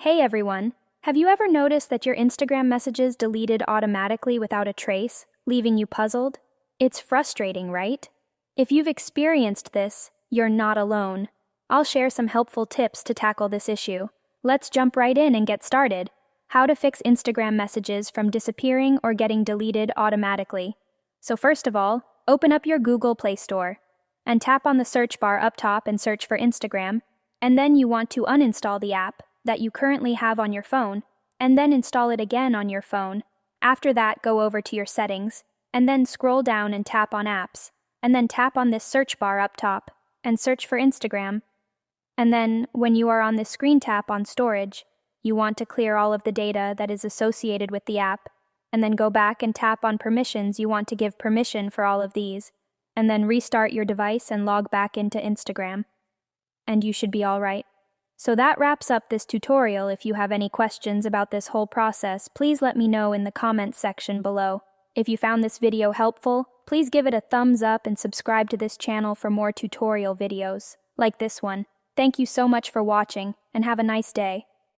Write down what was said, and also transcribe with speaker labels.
Speaker 1: Hey everyone! Have you ever noticed that your Instagram messages deleted automatically without a trace, leaving you puzzled? It's frustrating, right? If you've experienced this, you're not alone. I'll share some helpful tips to tackle this issue. Let's jump right in and get started. How to fix Instagram messages from disappearing or getting deleted automatically. So first of all, open up your Google Play Store and tap on the search bar up top and search for Instagram, and then you want to uninstall the app that you currently have on your phone, and then install it again on your phone. After that, go over to your settings, and then scroll down and tap on apps, and then tap on this search bar up top, and search for Instagram. And then, when you are on this screen tap on storage, you want to clear all of the data that is associated with the app, and then go back and tap on permissions. You want to give permission for all of these, and then restart your device and log back into Instagram. And you should be all right. So that wraps up this tutorial. If you have any questions about this whole process, please let me know in the comments section below. If you found this video helpful, please give it a thumbs up and subscribe to this channel for more tutorial videos, like this one. Thank you so much for watching, and have a nice day.